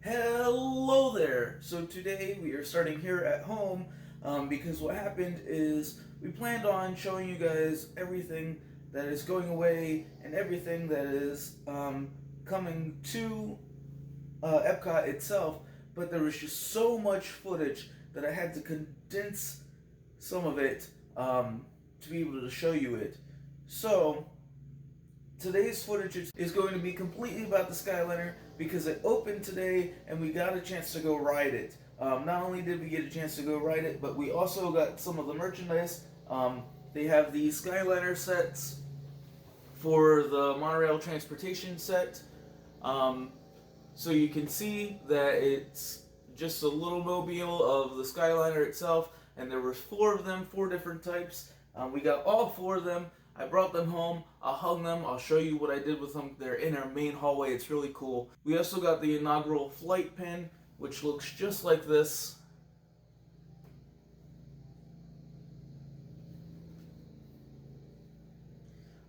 Hello there! So today we are starting here at home because what happened is we planned on showing you guys everything that is going away and everything that is coming to Epcot itself, but there was just so much footage that I had to condense some of it to be able to show you it. So today's footage is going to be completely about the Skyliner because it opened today and we got a chance to go ride it. Not only did we get a chance to go ride it, but we also got some of the merchandise. They have the Skyliner sets for the monorail transportation set. So you can see that it's just a little mobile of the Skyliner itself, and there were 4 of them, 4 different types. We got all 4 of them. I brought them home, I hung them, I'll show you what I did with them. They're in our main hallway, it's really cool. We also got the inaugural flight pin, which looks just like this.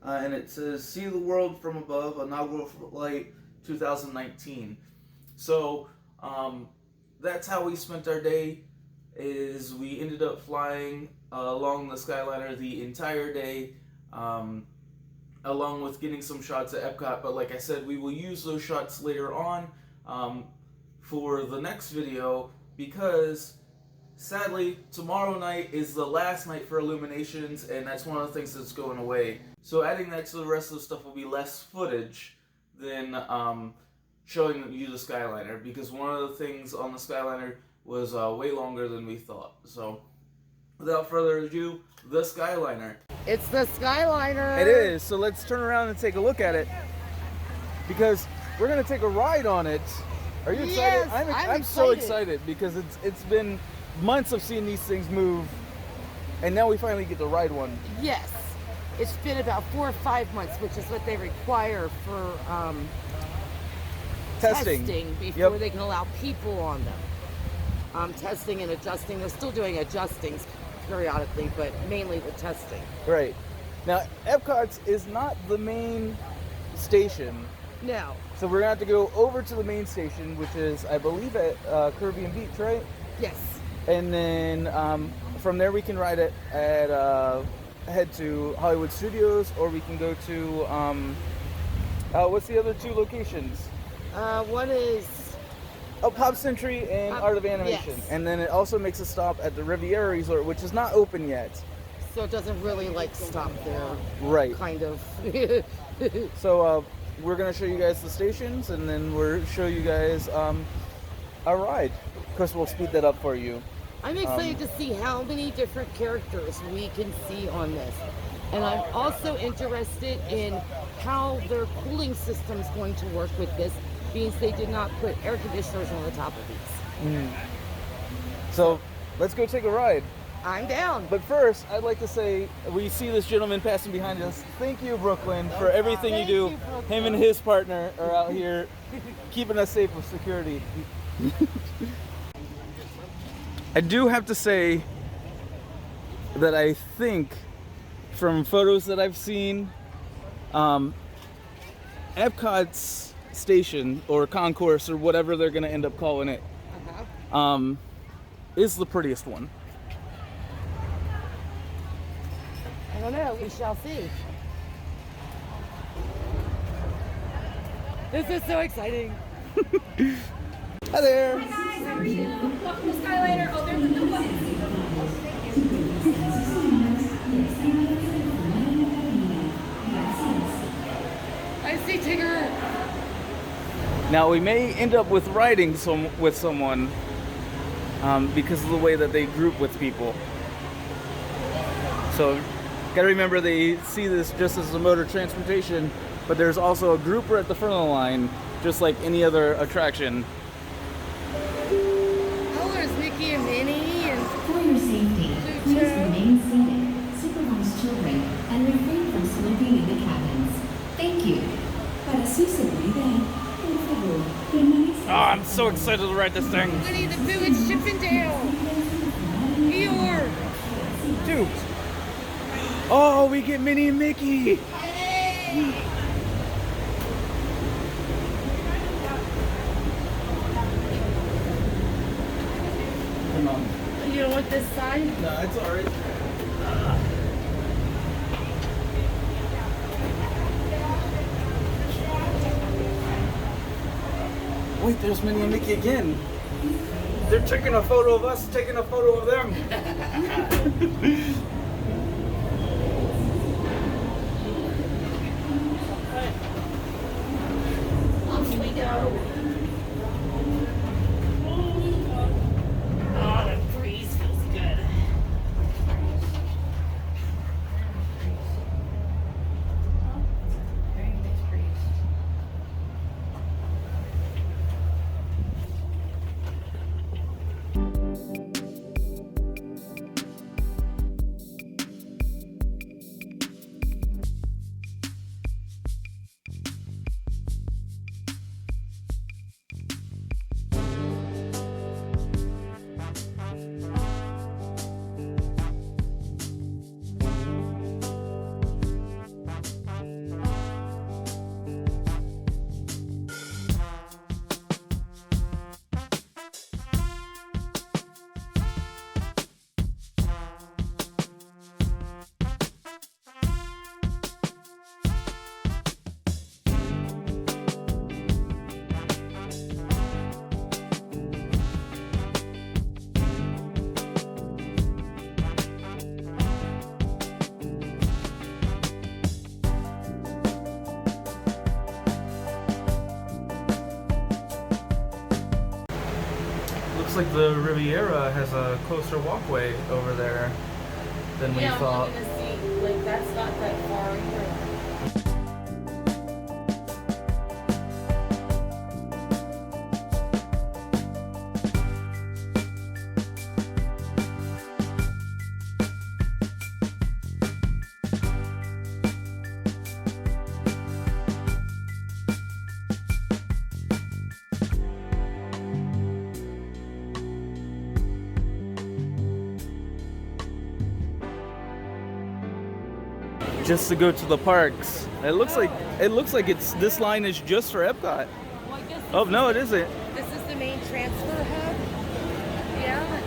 And it says, "See the world from above, inaugural flight 2019. So, that's how we spent our day, is we ended up flying along the Skyliner the entire day. Along with getting some shots at Epcot, but like I said, we will use those shots later on for the next video, because sadly tomorrow night is the last night for Illuminations, and that's one of the things that's going away. So adding that to the rest of the stuff will be less footage than showing you the Skyliner, because one of the things on the Skyliner was way longer than we thought. So without further ado, the Skyliner. It's the Skyliner! It is, so let's turn around and take a look at it, because we're going to take a ride on it. Are you excited? Yes, I'm so excited, because it's been months of seeing these things move, and now we finally get to ride one. Yes. It's been about 4 or 5 months, which is what they require for testing before they can allow people on them. Testing and adjusting. They're still doing adjustings periodically, but mainly the testing. Right. Now, Epcot's is not the main station. No. So we're going to have to go over to the main station, which is, I believe, at Caribbean Beach, right? Yes. And then from there we can ride it at, head to Hollywood Studios, or we can go to, what's the other 2 locations? One is... Pop Century and Art of Animation. Yes. And then it also makes a stop at the Riviera Resort, which is not open yet. So it doesn't really, stop there. Right. Kind of. So we're going to show you guys the stations, and then we'll show you guys a ride. Of course, we'll speed that up for you. I'm excited to see how many different characters we can see on this. And I'm also interested in how their cooling system is going to work with this, means they did not put air conditioners on the top of these. So let's go take a ride. I'm down. But first, I'd like to say, we see this gentleman passing behind us. Thank you, Brooklyn, for everything you do. Him and his partner are out here keeping us safe with security. I do have to say that I think, from photos that I've seen, Epcot's station, or concourse, or whatever they're going to end up calling it, is the prettiest one. I don't know. We shall see. This is so exciting. Hi there. Hi guys, how are you? Welcome to Skyliner. Oh, there's a new one. I see Tigger. Now we may end up with riding with someone because of the way that they group with people. So gotta remember, they see this just as a mode of transportation, but there's also a grouper at the front of the line, just like any other attraction. Oh, there's Mickey and Minnie and... For your safety, please remain seated, supervise children, and refrain from smoking in the cabins. Thank you. Para su seguridad, por favor, permanezca. Oh, I'm so excited to ride this thing. Winnie the Pooh and Chippendale. Eeyore. Dude. Oh, we get Minnie and Mickey. Hey. You don't want this side? No, it's alright. Wait, there's Minnie and Mickey again. They're taking a photo of us, taking a photo of them. Off we go. Oh, the breeze feels good. Very nice breeze. Looks like the Riviera has a closer walkway over there than we thought. I'm looking to see, like, that's not that far either. Just to go to the parks. It looks like it's this line is just for Epcot. Well, I guess Oh no, it isn't. this is the main transfer hub. Yeah.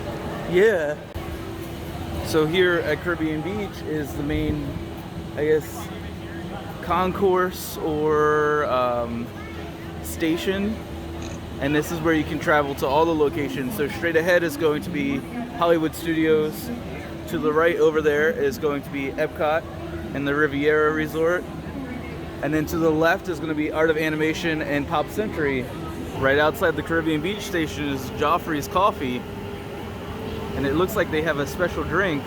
Yeah. So here at Caribbean Beach is the main, I guess, concourse or station, and this is where you can travel to all the locations. So straight ahead is going to be Hollywood Studios. To the right over there is going to be Epcot and the Riviera Resort. And then to the left is going to be Art of Animation and Pop Century. Right outside the Caribbean Beach station is Joffrey's Coffee. And it looks like they have a special drink.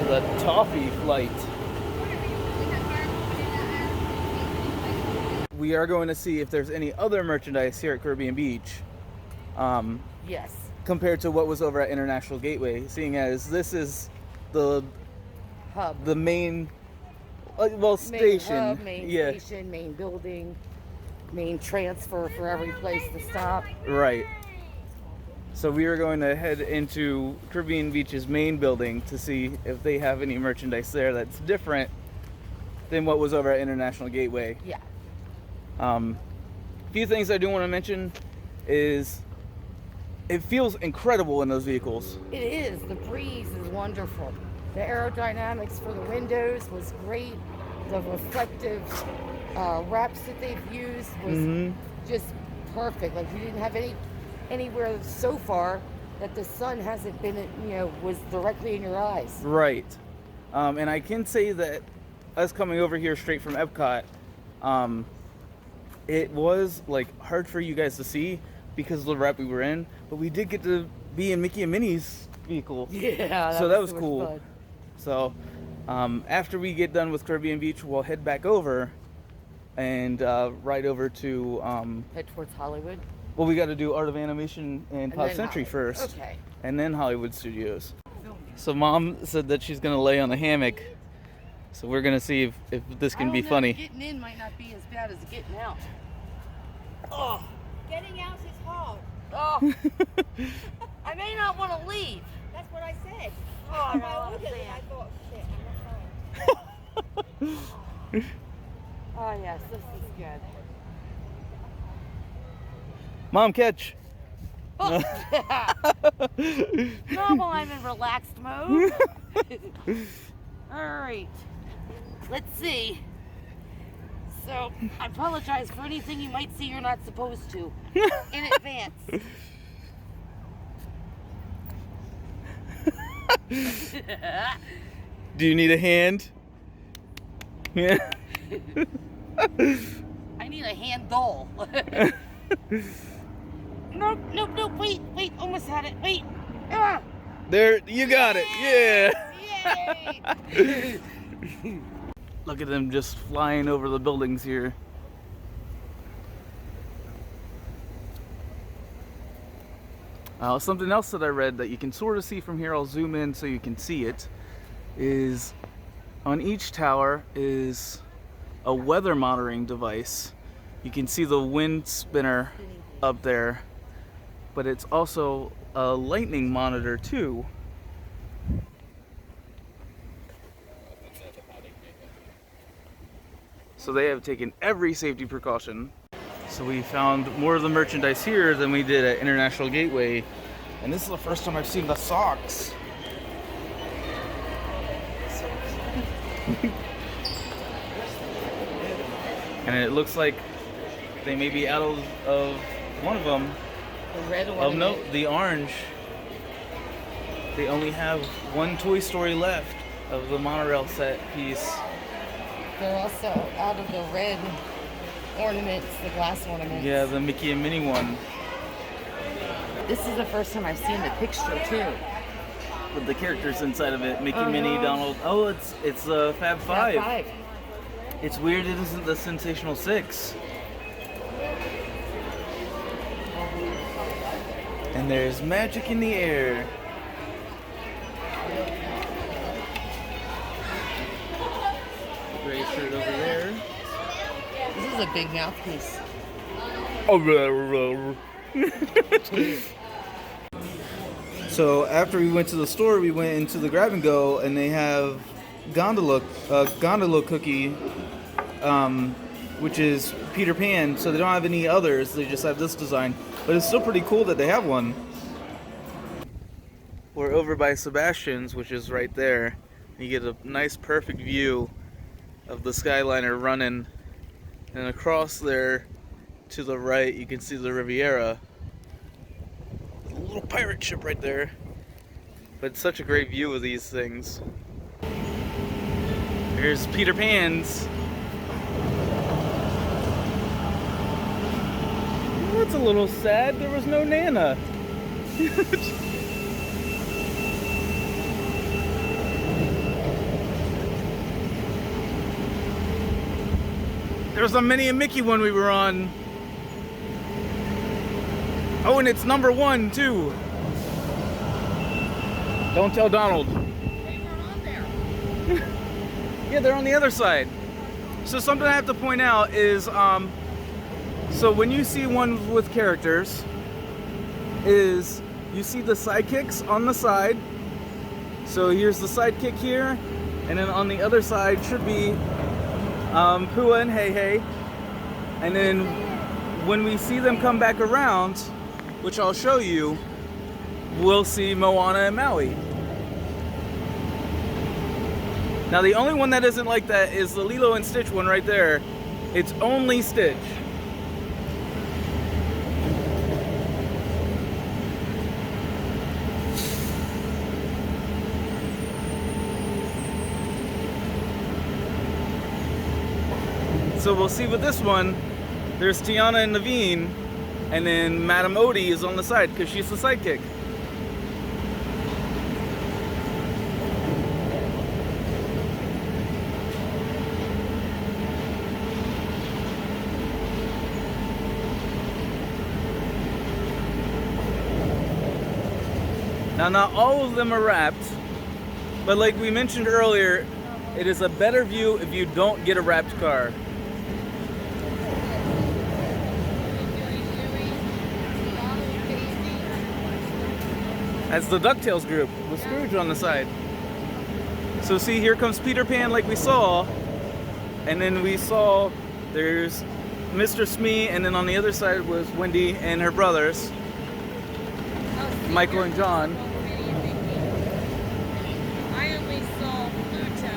The Toffee Flight. We are going to see if there's any other merchandise here at Caribbean Beach. Yes. Compared to what was over at International Gateway, seeing as this is the Hub. the main station. Main hub, main yeah, station, main building, main transfer for every place to stop. right. So we are going to head into Caribbean Beach's main building to see if they have any merchandise there that's different than what was over at International Gateway. Yeah. A few things I do want to mention is it feels incredible in those vehicles. It is. The breeze is wonderful. The aerodynamics for the windows was great. The reflective wraps that they've used was just perfect. Like, you didn't have anywhere so far that the sun hasn't been, was directly in your eyes. Right. And I can say that us coming over here straight from Epcot, it was like hard for you guys to see because of the wrap we were in, but we did get to be in Mickey and Minnie's vehicle. Yeah. So that was so much cool. fun. So after we get done with Caribbean Beach, we'll head back over and ride over to Head towards Hollywood. well, we got to do Art of Animation and Pop then Century Hollywood. first. Okay. And then Hollywood Studios. So Mom said that she's gonna lay on the hammock. So we're gonna see if this can be funny. Getting in might not be as bad as getting out. Oh. Getting out is hard. Oh. I may not want to leave. That's what I said. Oh, I I don't ordered it. I understand. thought, shit, I'm not going. Oh yes, this is good. Mom, catch. Oh, Not while I'm in relaxed mode. Alright. Let's see. So, I apologize for anything you might see you're not supposed to. In advance. Do you need a hand? Yeah. I need a handle. Nope, wait, almost had it. Wait. Ah. There, you got it. Yeah. Yay. Look at them just flying over the buildings here. Something else that I read that you can sort of see from here, I'll zoom in so you can see it, is on each tower is a weather monitoring device. You can see the wind spinner up there, but it's also a lightning monitor too. So they have taken every safety precaution. So we found more of the merchandise here than we did at International Gateway. And this is the first time I've seen the socks. And it looks like they may be out of one of them. The red one. Oh no, the orange. They only have one Toy Story left of the monorail set piece. They're also out of the red ornaments, the glass ornaments. Yeah, the Mickey and Minnie one. This is the first time I've seen the picture too. With the characters inside of it, Mickey, Minnie, Donald. Oh, it's Fab Five. Fab Five. It's weird it isn't the Sensational Six. And there's magic in the air. Gray shirt over there. This is a big mouthpiece. So after we went to the store, we went into the grab and go, and they have gondola cookie, which is Peter Pan. So they don't have any others; they just have this design. But it's still pretty cool that they have one. We're over by Sebastian's, which is right there. You get a nice, perfect view of the Skyliner running, and across there to the right, you can see the Riviera. A little pirate ship right there. But it's such a great view of these things. Here's Peter Pan's. That's a little sad. There was no Nana. There was a Minnie and Mickey one we were on. Oh, and it's number 1 too. Don't tell Donald. They were on there. Yeah, they're on the other side. So something I have to point out is, so when you see one with characters, is you see the sidekicks on the side. So here's the sidekick here, and then on the other side should be Pua and Hey Hey. And then when we see them come back around, which I'll show you, we'll see Moana and Maui. Now the only one that isn't like that is the Lilo and Stitch one right there. It's only Stitch. So we'll see with this one, there's Tiana and Naveen, and then Madame Odie is on the side because she's the sidekick. Now, not all of them are wrapped, but like we mentioned earlier, it is a better view if you don't get a wrapped car. That's the DuckTales group with Scrooge on the side. So see, here comes Peter Pan like we saw, and then we saw there's Mr. Smee, and then on the other side was Wendy and her brothers. Michael and John. I only saw Pluto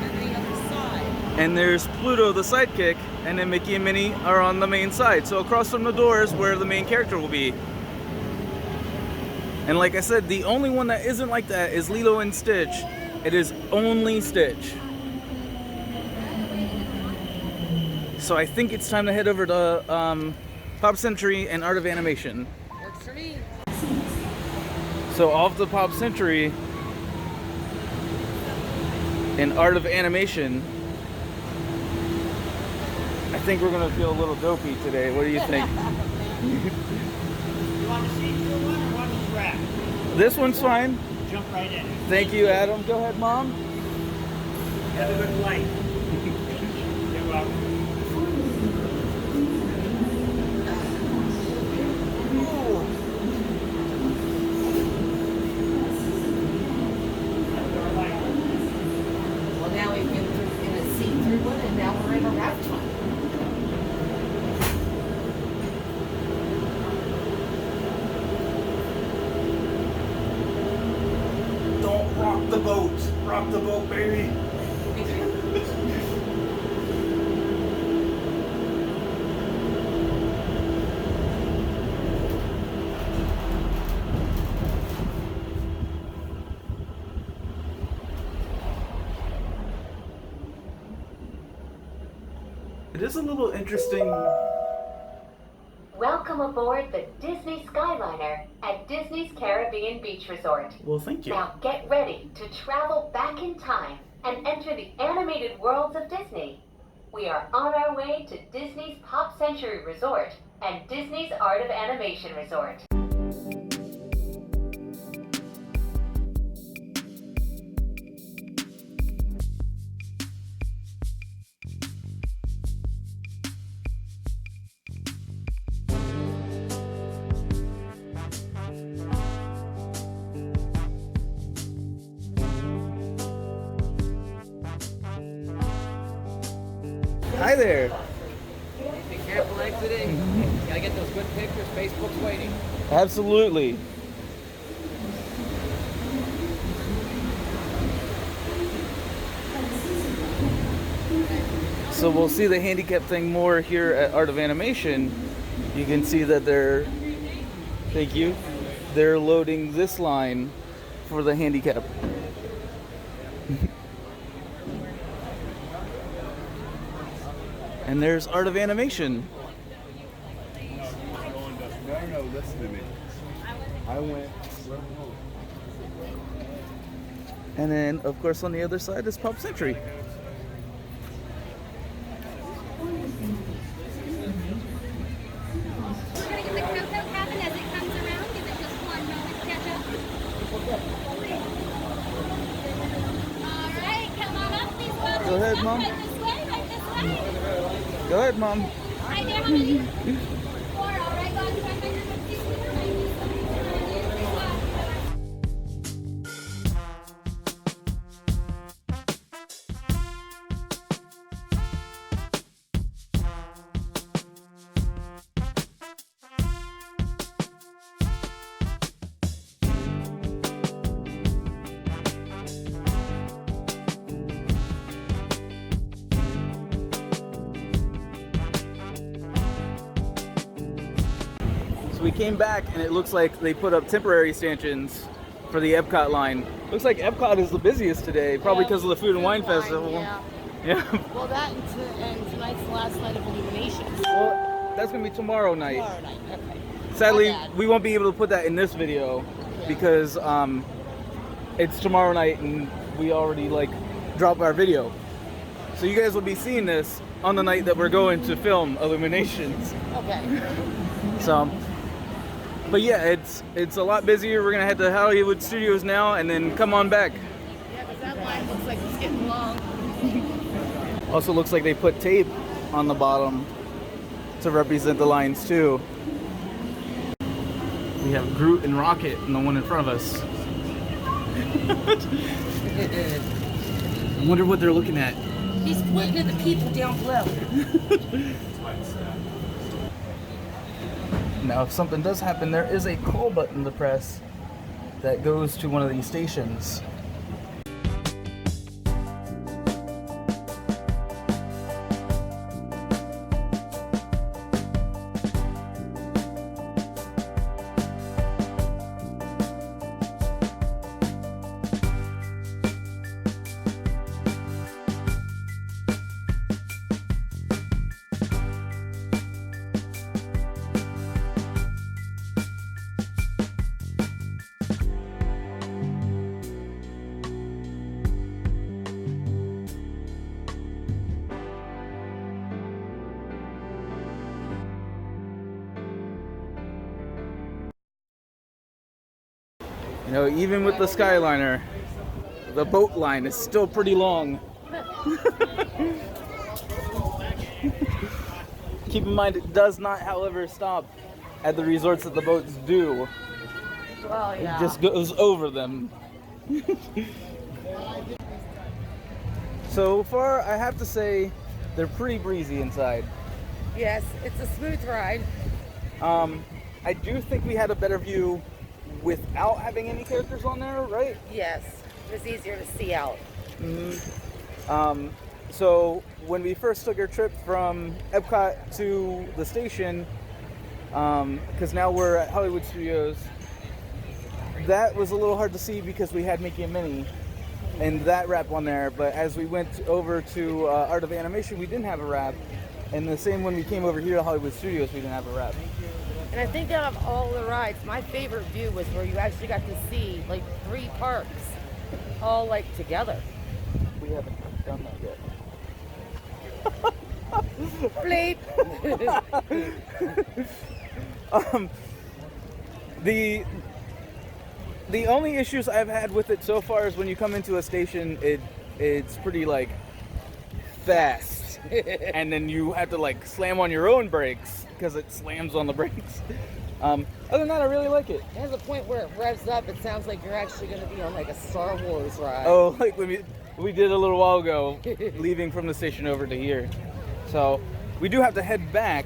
on the other side. And there's Pluto, the sidekick, and then Mickey and Minnie are on the main side. So across from the door is where the main character will be. And like I said, the only one that isn't like that is Lilo and Stitch. It is only Stitch. So I think it's time to head over to Pop Century and Art of Animation. Works for me. So off the Pop Century and Art of Animation, I think we're gonna feel a little dopey today. What do you think? You want to see through one or want to grab? This one's fine. Jump right in. Thank you, Adam. Go ahead, Mom. Have a good flight. You're welcome. Well, now we've been in a see-through one, and now we're in a wrapped one. Don't rock the boat. Rock the boat, baby. It is a little interesting. Welcome aboard the Disney Skyliner at Disney's Caribbean Beach Resort. Well, thank you. Now get ready to travel back in time and enter the animated worlds of Disney. We are on our way to Disney's Pop Century Resort and Disney's Art of Animation Resort. Hi there. Be careful exiting. Gotta get those good pictures. Facebook's waiting. Absolutely. So we'll see the handicap thing more here at Art of Animation. You can see that they're, thank you, they're loading this line for the handicap. And there's Art of Animation. No, listen to me. I went. And then, of course, on the other side is Pop Century. We're gonna get the countdown happen as it comes around. Give it just 1 moment to catch up. All right, come on up, please. Welcome. Go ahead, Mom. Right this way, right this way. Go ahead, Mom. Hi there, how many? 4, all right, go on, try to right this way. We came back and it looks like they put up temporary stanchions for the Epcot line. Looks like Epcot is the busiest today, probably because of the Food and Wine Festival. Yeah. Well, that and tonight's the last night of Illuminations. Well, that's gonna be tomorrow night. Tomorrow night, okay. Sadly, My bad. we won't be able to put that in this video because it's tomorrow night and we already dropped our video. So you guys will be seeing this on the night that we're going to film Illuminations. Okay. So, but yeah, it's a lot busier. We're gonna head to Hollywood Studios now and then come on back. Yeah, because that line looks like it's getting long. Also looks like they put tape on the bottom to represent the lines too. We have Groot and Rocket and the one in front of us. I wonder what they're looking at. He's pointing at the people down below. Now, if something does happen, there is a call button to press that goes to one of these stations. You know, even with the Skyliner, the boat line is still pretty long. Keep in mind, it does not, however, stop at the resorts that the boats do. Well, yeah. It just goes over them. So far, I have to say, they're pretty breezy inside. Yes, it's a smooth ride. I do think we had a better view without having any characters on there, right? Yes, it was easier to see out. So when we first took our trip from Epcot to the station, because now we're at Hollywood Studios, that was a little hard to see because we had Mickey and Minnie and that wrap on there. But as we went over to Art of Animation, we didn't have a wrap. And the same when we came over here to Hollywood Studios, we didn't have a wrap. And I think out of all the rides, my favorite view was where you actually got to see like 3 parks all like together. We haven't done that yet. Bleep. The only issues I've had with it so far is when you come into a station, it's pretty like fast, and then you have to like slam on your own brakes because it slams on the brakes. Other than that, I really like it. There's a point where it revs up. It sounds like you're actually going to be on like a Star Wars ride. Oh, like when we did a little while ago, leaving from the station over to here. So we do have to head back,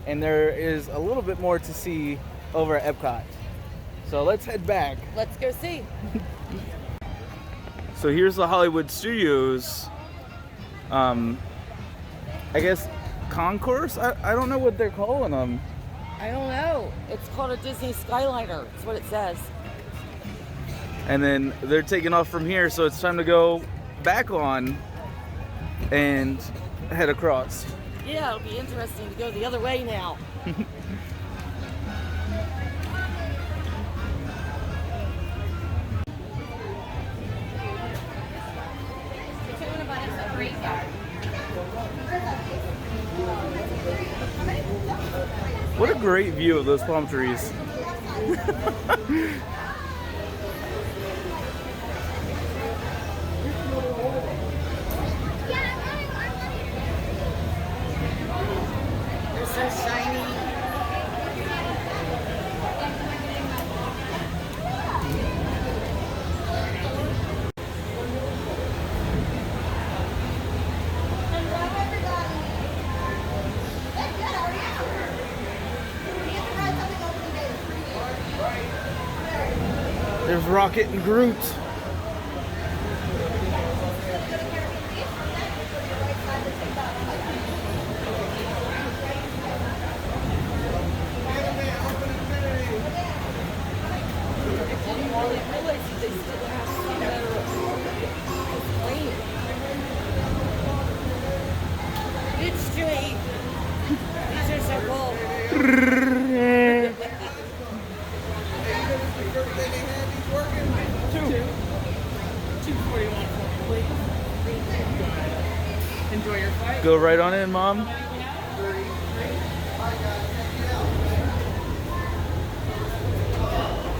and there is a little bit more to see over at Epcot. So let's head back. Let's go see. So here's the Hollywood Studios, I guess, concourse? I don't know what they're calling them. I don't know. It's called a Disney Skyliner. That's what it says. And then they're taking off from here, so it's time to go back on and head across. Yeah, it'll be interesting to go the other way now. What a great view of those palm trees. They're so shiny. There's Rocket and Groot. It's straight. These are so cool. Enjoy your flight. Go right on in, Mom.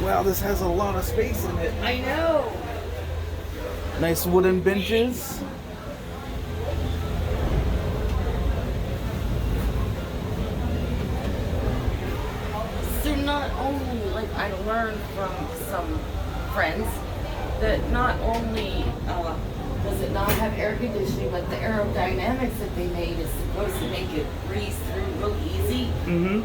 Wow, this has a lot of space in it. I know. Nice wooden benches. So not only, like, I learned from some friends that not only does it not have air conditioning, but the aerodynamics that they made is supposed to make it breeze through real easy. Mm-hmm.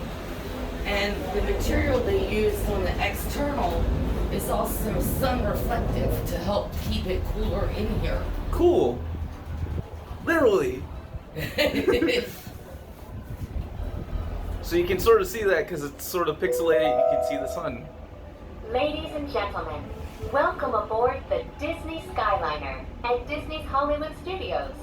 And the material they used on the external is also sun reflective to help keep it cooler in here. Cool. Literally. So you can sort of see that because it's sort of pixelated. You can see the sun. Ladies and gentlemen, welcome aboard the Disney Skyliner at Disney's Hollywood Studios.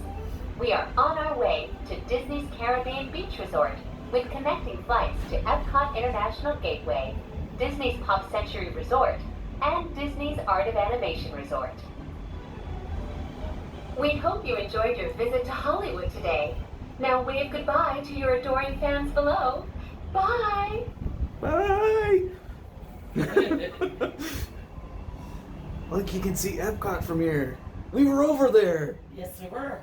We are on our way to Disney's Caribbean Beach Resort with connecting flights to Epcot International Gateway, Disney's Pop Century Resort, and Disney's Art of Animation Resort. We hope you enjoyed your visit to Hollywood today. Now wave goodbye to your adoring fans below. Bye! Bye! Look, you can see Epcot from here. We were over there. Yes, we were.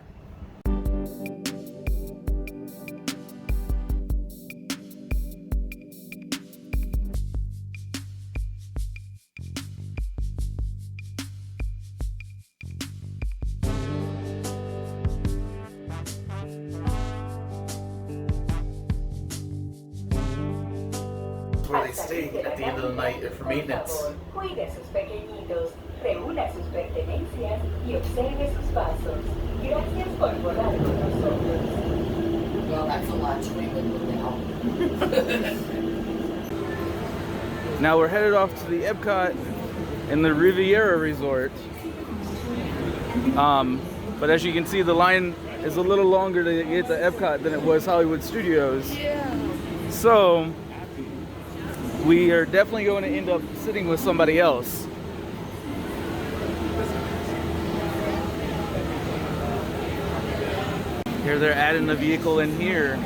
Where they stay at the end of the night for maintenance. Cuide sus pequeñitos, reúna sus pertenencias y observe sus pasos. Gracias por volar con nosotros. Well, that's a lot to remember now. Now we're headed off to the Epcot and the Riviera Resort. But as you can see, the line is a little longer to get to Epcot than it was Hollywood Studios. Yeah. So we are definitely going to end up sitting with somebody else. Here they're adding the vehicle in here.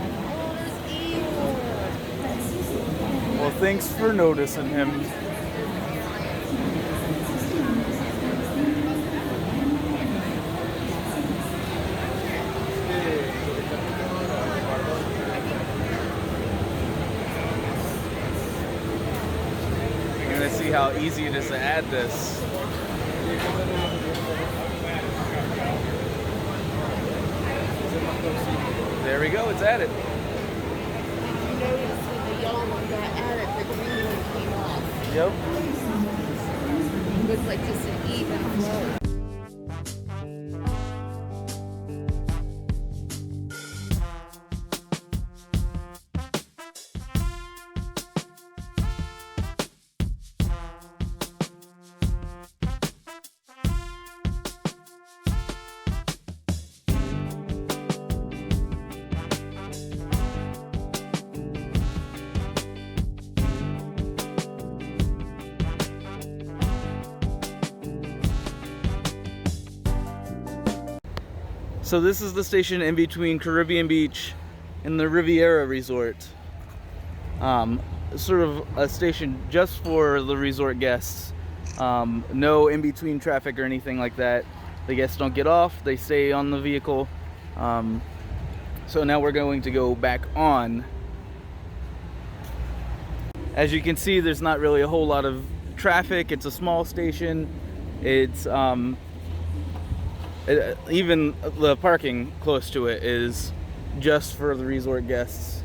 Well, thanks for noticing him. You're gonna see how easy it is to add this. There we go, it's added. You notice when the yellow one got added, the green one came off. Yep. It was like just an even flow. So this is the station in between Caribbean Beach and the Riviera Resort. Sort of a station just for the resort guests. No in-between traffic or anything like that. The guests don't get off, they stay on the vehicle. So now we're going to go back on. As you can see, there's not really a whole lot of traffic. It's a small station. It's even the parking close to it is just for the resort guests.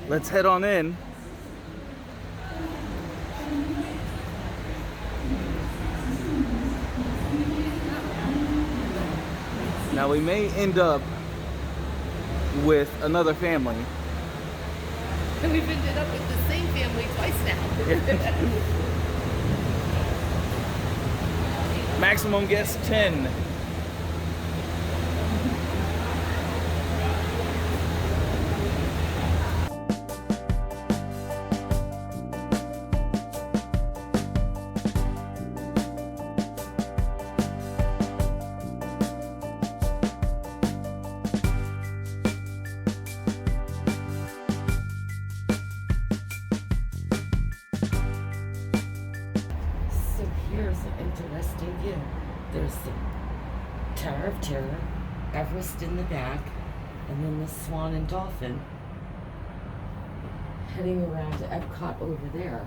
Let's head on in. Now we may end up with another family. And we've ended up with the same family twice now. Maximum guest 10. So here's an interesting view. There's the Tower of Terror, Everest in the back, and then the Swan and Dolphin heading around to Epcot over there.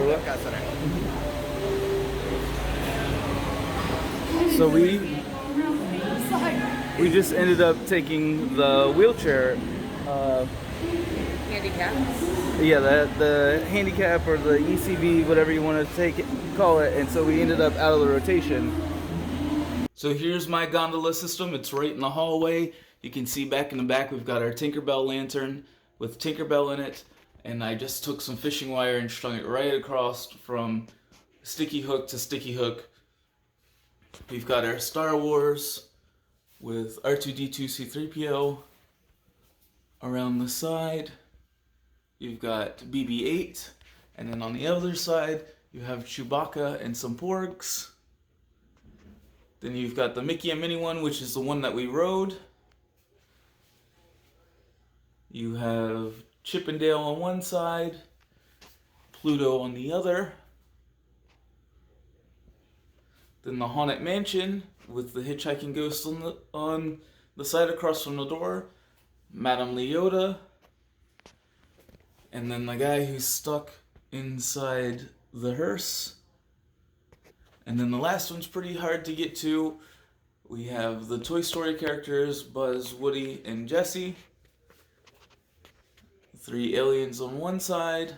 what? Epcot Center. So we just ended up taking the wheelchair. Handicap. Yeah, the handicap or the ECV, whatever you want to call it, and so we ended up out of the rotation. So here's my gondola system. It's right in the hallway. You can see back in the back we've got our Tinkerbell lantern with Tinkerbell in it, and I just took some fishing wire and strung it right across from sticky hook to sticky hook. We've got our Star Wars with R2-D2 C-3PO around the side. You've got BB-8, and then on the other side you have Chewbacca and some Porgs. Then you've got the Mickey and Minnie one, which is the one that we rode. You have Chip and Dale on one side, Pluto on the other. Then the Haunted Mansion with the hitchhiking ghost on the side across from the door, Madame Leota, and then the guy who's stuck inside the hearse. And then the last one's pretty hard to get to. We have the Toy Story characters, Buzz, Woody, and Jessie. 3 aliens on one side.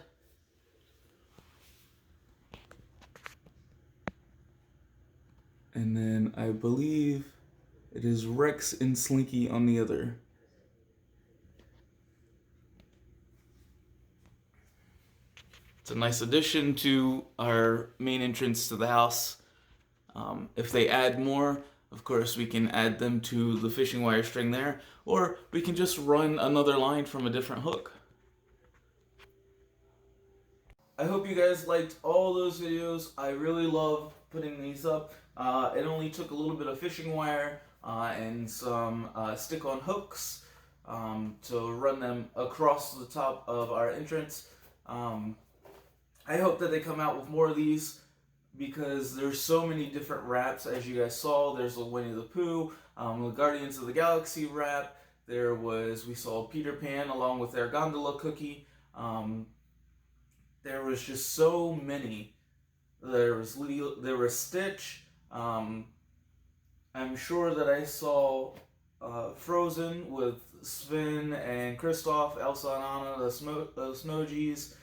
And then I believe it is Rex and Slinky on the other. It's a nice addition to our main entrance to the house. If they add more, of course, we can add them to the fishing wire string there, or we can just run another line from a different hook. I hope you guys liked all those videos. I really love putting these up. It only took a little bit of fishing wire and some stick-on hooks to run them across the top of our entrance. I hope that they come out with more of these because there's so many different wraps. As you guys saw, there's the Winnie the Pooh, the Guardians of the Galaxy wrap. We saw Peter Pan along with their gondola cookie. There was just so many. There was Stitch. I'm sure that I saw Frozen with Sven and Kristoff, Elsa and Anna, the Smojis.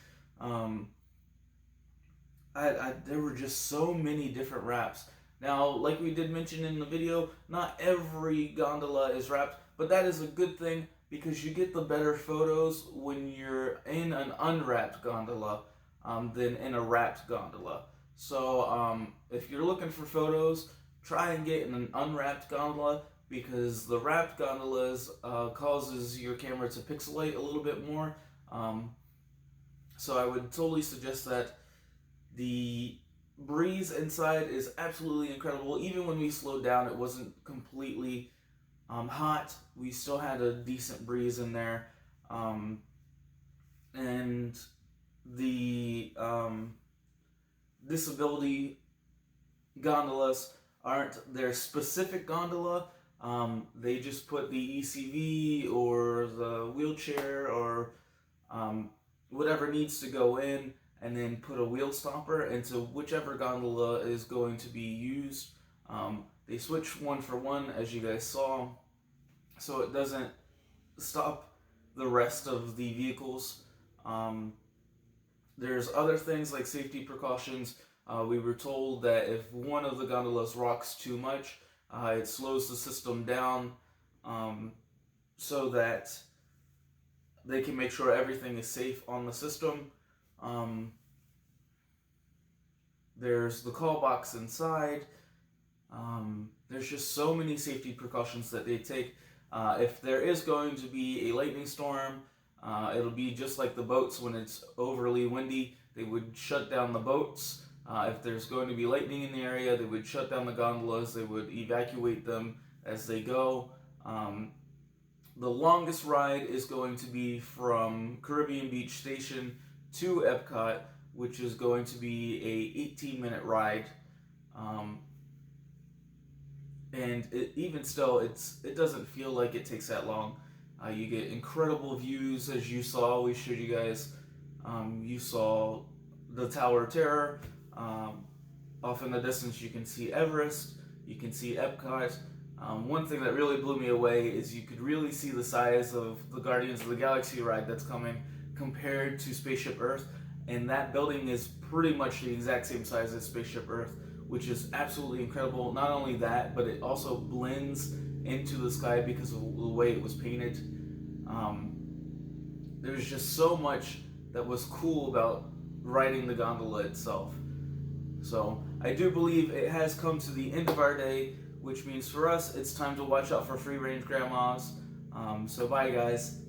There were just so many different wraps. Now, like we did mention in the video, not every gondola is wrapped, but that is a good thing because you get the better photos when you're in an unwrapped gondola than in a wrapped gondola. So if you're looking for photos, try and get in an unwrapped gondola because the wrapped gondolas causes your camera to pixelate a little bit more. So I would totally suggest that. The breeze inside is absolutely incredible. Even when we slowed down, it wasn't completely hot. We still had a decent breeze in there. And the disability gondolas aren't their specific gondola. They just put the ECV or the wheelchair or whatever needs to go in, and then put a wheel stopper into whichever gondola is going to be used. They switch one for one, as you guys saw, so it doesn't stop the rest of the vehicles. There's other things like safety precautions. We were told that if one of the gondolas rocks too much, it slows the system down so that they can make sure everything is safe on the system. There's the call box inside. There's just so many safety precautions that they take. If there is going to be a lightning storm, it'll be just like the boats when it's overly windy. They would shut down the boats. If there's going to be lightning in the area, they would shut down the gondolas. They would evacuate them as they go. The longest ride is going to be from Caribbean Beach Station to Epcot, which is going to be a 18-minute ride. And even still, it doesn't feel like it takes that long. You get incredible views, as you saw. We showed you guys. You saw the Tower of Terror. Off in the distance, you can see Everest. You can see Epcot. One thing that really blew me away is you could really see the size of the Guardians of the Galaxy ride that's coming compared to Spaceship Earth. And that building is pretty much the exact same size as Spaceship Earth, which is absolutely incredible. Not only that, but it also blends into the sky because of the way it was painted. There's just so much that was cool about riding the gondola itself. So I do believe it has come to the end of our day, which means for us it's time to watch out for free range grandmas. So bye guys.